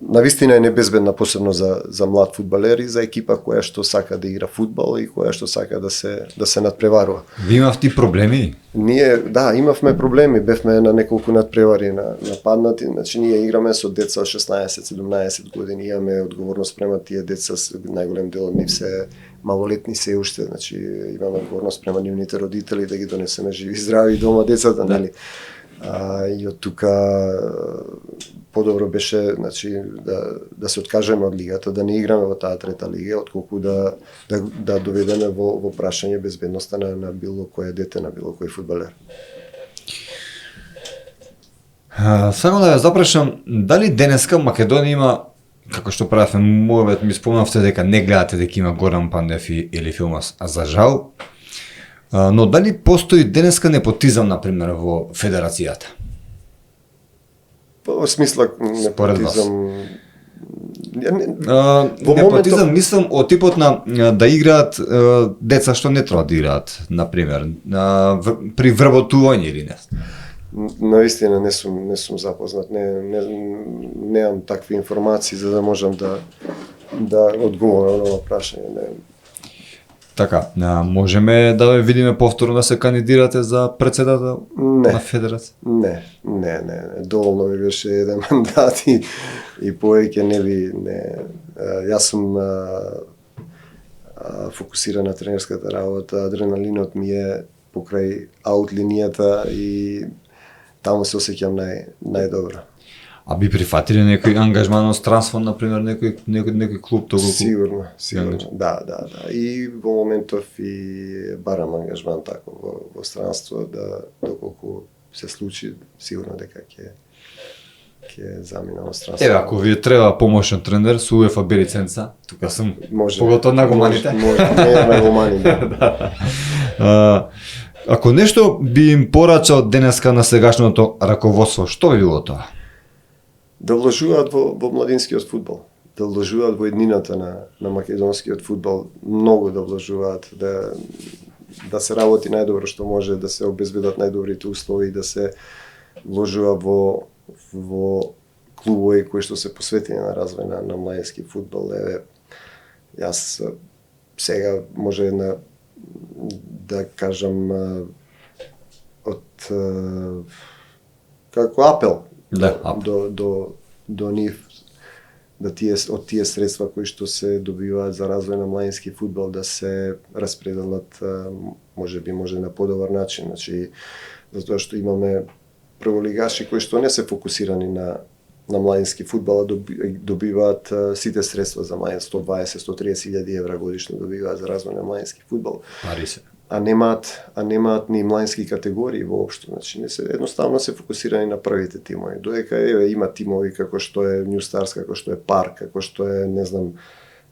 навистина е небезбедна, посебно за млад фудбалер и за екипа која што сака да игра фудбал и која што сака да се надпреварува. Ви имавте проблеми? Ние, да, имавме проблеми, бевме на неколку надпревари нападнати, значи ние играме со деца од 16-17 години, имаме одговорност према тие деца, најголем дел од нив се малолетни се уште, значи имаме одговорност према нивните родители да ги донесеме живи и здрави дома децата, нели? И од тука подобро беше, значи, да се откажеме од лигата, да не играме во таа трета лига, отколку да доведеме во прашање безбедноста на било кое дете, на било кој фудбалер. Само да ја запрашам, дали денеска Македонија има, како што правевме мојот, ми спомнавте дека не гледате дека има Горан Пандев или Филмас, а за жал, но дали постои денеска непотизам, например, во Федерацијата? Во смисла непотизам... Непотизам мислам од типот на да играат деца што не треба да играат, например, при вработување или не. Наистина не сум запознат, немам такви информации за да можам да одговорам на ова прашање. Така, можеме да ве видиме повторно да се кандидирате за председател на Федерација? Не. Доволно ми беше еден мандат и повеќе не. Јас сум фокусиран на тренерската работа, адреналинот ми е покрај аут линијата и таму се осеќам најдобро. А би прифатиле некој ангажман од странство, например, некој клуб толку? Сигурно. Да. И во моментов и барам ангажман тако во странство, да доколку се случи, сигурно дека ќе заминам во странство. Еве, ако ви треба помошен тренер со УЕФА Б лиценца, тука сум. Може. Поготово на гоманите. Може, на гомани, да. Ако нешто би им порачал денеска на сегашното раководство, што би било тоа? Да вложуваат во младинскиот фудбал, да вложуваат во еднината на македонскиот фудбал, многу да вложуваат, да се работи најдобро што може, да се обезбедат најдобрите услови, да се вложува во клубови кои што се посветени на развој на младински фудбал. Еве, јас сега може да кажам од како апел до нив, да од тие средства кои што се добиваат за развој на младински фудбал да се распределат може на подобар начин, значи затоа што имаме прволигаши кои што не се фокусирани на младински фудбал, добиваат сите средства за младин, 120-130 илјади евра годишно добиваат за развој на младински фудбал. Пари се. А немаат ни младински категории воопшто, значи едноставно се фокусирани на првите тимови. Додека има тимови како што е New Stars, како што е Парк, како што е, не знам,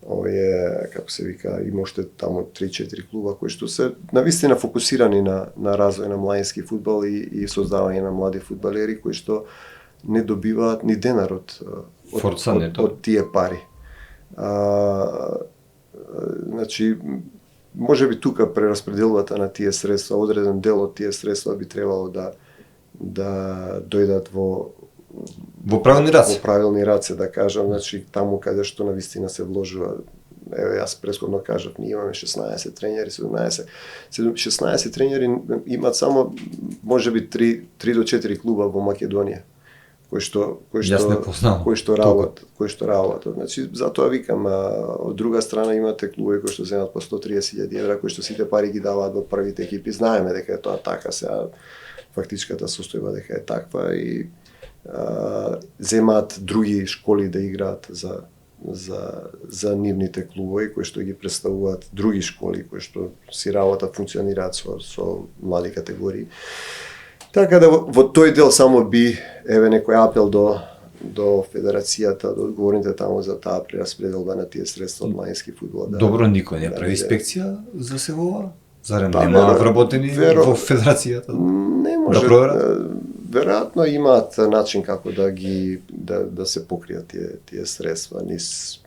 како се вика, има уште таму 3-4 клуба кои што се навистина фокусирани на развој на младински фудбал и создавање на млади фудбалери кои што не добиваат ни денар од тие пари. Значи, може би тука прераспределбата на тие средства, одреден дел од тие средства би требало да дојдат Во правилни раце. во правилни раце, да кажам, значи таму каде што навистина се вложува. Еве, јас претходно кажав, ние имаме 16 тренери, 16 тренери имаат само можеби 3 до 4 клуба во Македонија кои што Јас не познавам кои што работат. Значи затоа викам, од друга страна имате клубови кои што земат по 130.000 евра, кои што сите пари ги даваат во првите екипи. Знаеме дека е тоа така, сега фактичката состојба дека е таква и земаат други школи да играат за нивните клубови кои што ги представуваат други школи кои што си работат, функционираат со млади категории. Така да во тој дел само би еве некој апел до федерацијата, до одговорните таму за таа прераспределба на тие средства од младински фудбал. Добро, никој не прави инспекција за се ова? Зарем Па, нема вработени во федерацијата? Не може. Да проверат? Веројатно имаат начин како да се покријат тие средства низ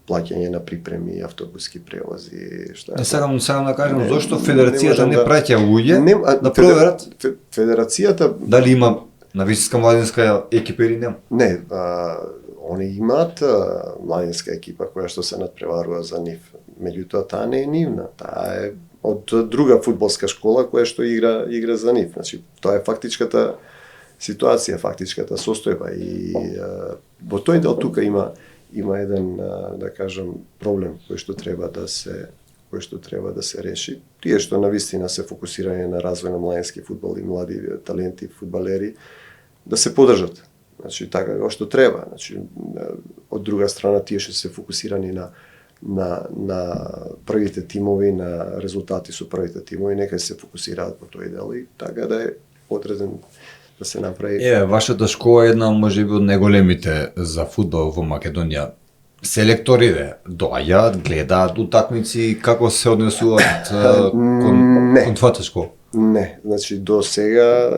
плаќање на припреми, автобуски превози, што е. Сакам да кажам зошто федерацијата не праќа луѓе да проверат проверат федерацијата дали има навистинска младинска екипа или нема. Не, они имаат младинска екипа која што се надпреварува за нив. Меѓутоа таа не е нивна, таа е од друга фудбалска школа која што игра за нив. Значи тоа е фактичката ситуација, фактичката состојба и во тој дел тука има еден, да кажам, проблем кој што треба да се реши. Тие што навистина се фокусирање на развој на младински фудбал и млади таленти фудбалери да се подржат. Значи така како што треба. Значи од друга страна тие што се фокусирани на првите тимови, на резултати со првите тимови, нека се фокусираат во тој дел и така да е одреден да се направи. Вашата школа е една можеби од најголемите за фудбал во Македонија. Селекторите доаѓаат, гледаат утакмици, како се однесуваат кон твојата школа? Не, значи до сега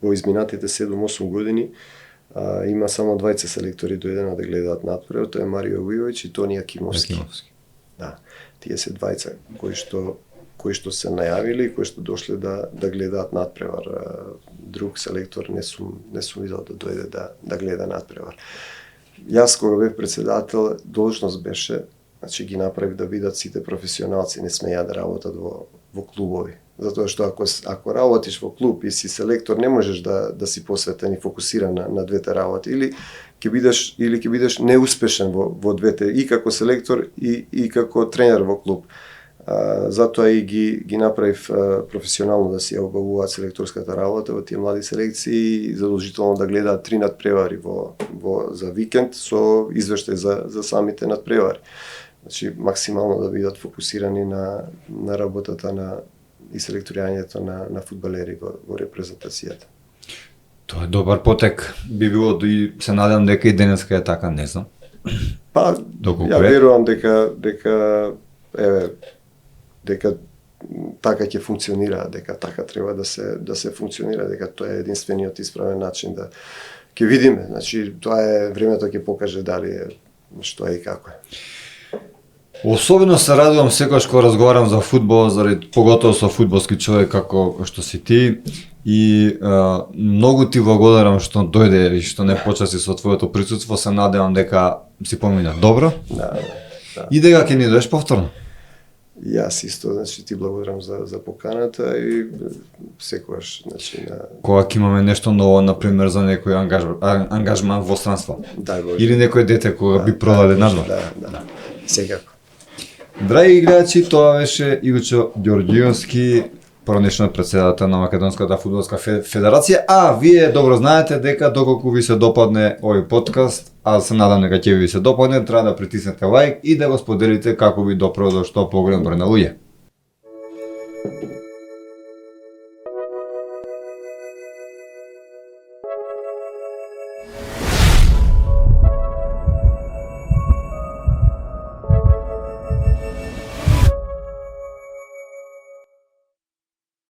во изминатите 7-8 години има само двајца селектори дојдена да гледаат надпревар, тоа е Марио Вујовиќ и Тони Акимовски. Да, тие се двајца кои што се најавили и кои што дошле да гледаат надпревар. Друг селектор не сум видел да дојде да гледа надпревар. Јас кога бев председател, должност беше, значи ги направив да видат сите професионалци, не смеја да работат во клубови. Затоа што ако работиш во клуб и си селектор, не можеш да си посветен и фокусиран на двете работи. Или ќе бидеш неуспешен во двете, и како селектор и како тренер во клуб. Затоа и ги направив професионално да си ја обавуваат селекторската работа во тие млади селекции и задолжително да гледаат 3 надпревари за викенд со извештај за самите надпревари. Значи максимално да бидат фокусирани на работата и селекторирањето на фудбалери во репрезентацијата. Тоа е добар потек. Би било и се надевам дека и денеска е така, не знам. Па, ја верувам дека така ќе функционира, дека така треба да се функционира, дека тоа е единствениот исправен начин да ќе видиме. Значи тоа е времето ќе покаже дали е што е и како е. Особено се радувам секогаш кога разговарам за фудбал, заради поготово со фудбалски човек како што си ти и многу ти благодарам што дојде и што не почасти со твоето присуство. Се надевам дека си помина добро. Да. И дека ќе ни дојдеш повторно. Јас исто, значи ти благодарам за поканата и секогаш, значи кога ќе имаме нешто ново, на пример за некој ангажман во странство. Или некој дете кога би продаде надвор. Да. Секако. Драги гледачи, тоа беше Ивчо Ѓорѓиевски, поранешниот председател на Македонската фудбалска федерација, а вие добро знаете дека доколку ви се допадне овој подкаст, а се надам дека ќе ви се допадне, треба да притиснете лајк и да го споделите како ви допрва до што поголем број на луѓе.